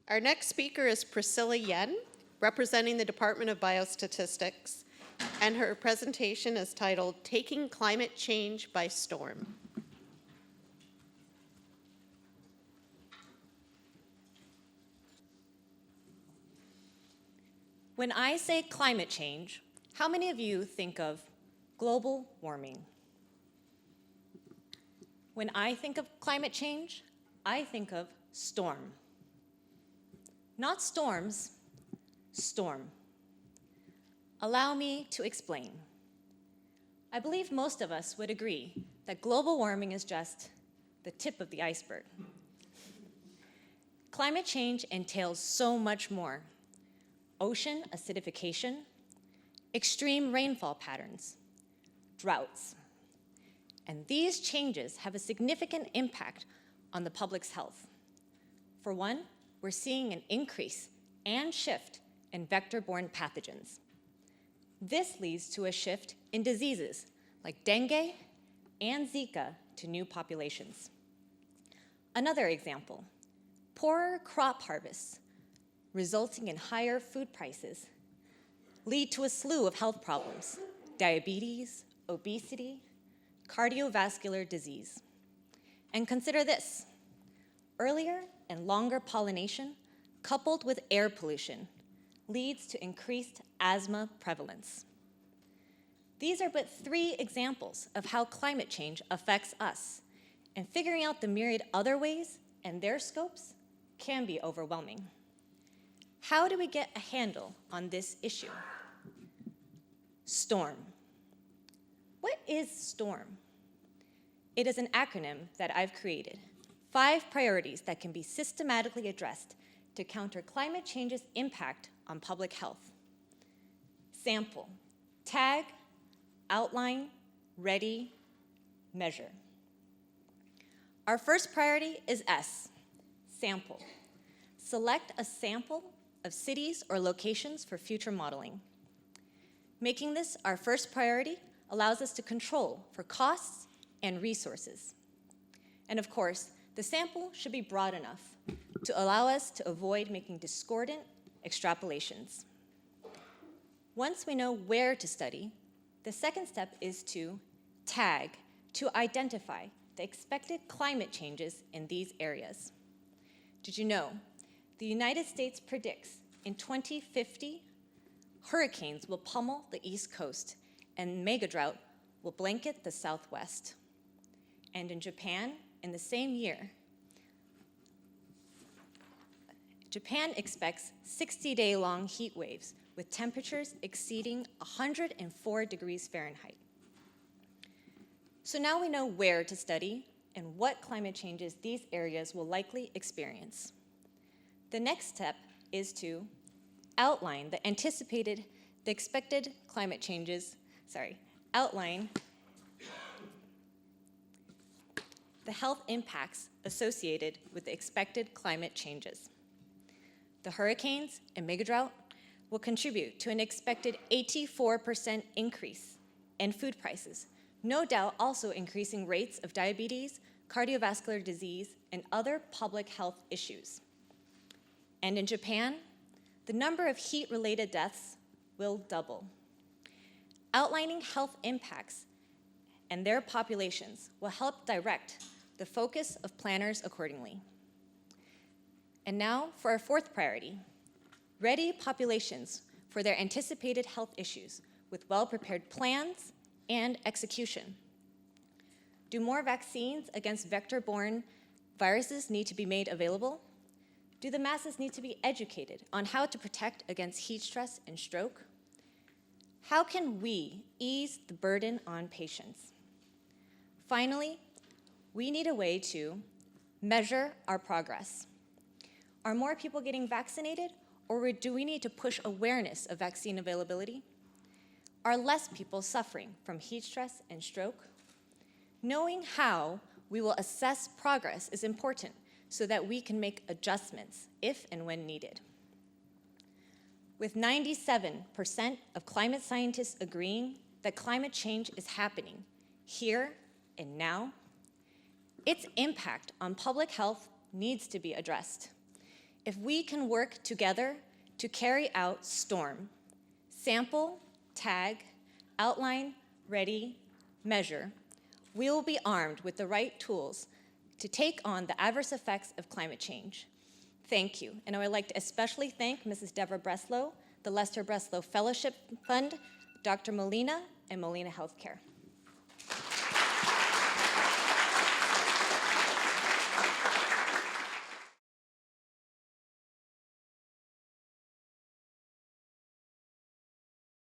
Our next speaker is Priscilla Yen, representing the Department of Biostatistics, and her presentation is titled Taking Climate Change by Storm. When I say climate change, how many of you think of global warming? When I think of climate change, I think of storm. Not storms, storm. Allow me to explain. I believe most of us would agree that global warming is just the tip of the iceberg. Climate change entails so much more. Ocean acidification, extreme rainfall patterns, droughts. And these changes have a significant impact on the public's health. For one, we're seeing an increase and shift in vector-borne pathogens. This leads to a shift in diseases like dengue and Zika to new populations. Another example, poorer crop harvests resulting in higher food prices lead to a slew of health problems: diabetes, obesity, cardiovascular disease. And consider this: earlier and longer pollination coupled with air pollution leads to increased asthma prevalence. These are but 3 examples of how climate change affects us, and figuring out the myriad other ways and their scopes can be overwhelming. How do we get a handle on this issue? STORM. What is STORM? It is an acronym that I've created. 5 priorities that can be systematically addressed to counter climate change's impact on public health. Sample, tag, outline, ready, measure. Our first priority is S, sample. Select a sample of cities or locations for future modeling. Making this our first priority allows us to control for costs and resources. And of course, the sample should be broad enough to allow us to avoid making discordant extrapolations. Once we know where to study, the second step is to tag, to identify the expected climate changes in these areas. Did you know the United States predicts in 2050, hurricanes will pummel the East Coast and megadrought will blanket the Southwest. And in Japan, in the same year, Japan expects 60-day-long heat waves with temperatures exceeding 104 degrees Fahrenheit. So now we know where to study and what climate changes these areas will likely experience. The next step is to outline the expected climate changes, outline the health impacts associated with the expected climate changes. The hurricanes and megadrought will contribute to an expected 84% increase in food prices, no doubt also increasing rates of diabetes, cardiovascular disease, and other public health issues. And in Japan, the number of heat-related deaths will double. Outlining health impacts and their populations will help direct the focus of planners accordingly. And now for our fourth priority, ready populations for their anticipated health issues with well-prepared plans and execution. Do more vaccines against vector-borne viruses need to be made available? Do the masses need to be educated on how to protect against heat stress and stroke? How can we ease the burden on patients? Finally, we need a way to measure our progress. Are more people getting vaccinated, or do we need to push awareness of vaccine availability? Are less people suffering from heat stress and stroke? Knowing how we will assess progress is important so that we can make adjustments if and when needed. With 97% of climate scientists agreeing that climate change is happening here and now, its impact on public health needs to be addressed. If we can work together to carry out STORM, sample, tag, outline, ready, measure, we will be armed with the right tools to take on the adverse effects of climate change. Thank you. And I would like to especially thank Mrs. Deborah Breslow, the Lester Breslow Fellowship Fund, Dr. Molina, and Molina Healthcare.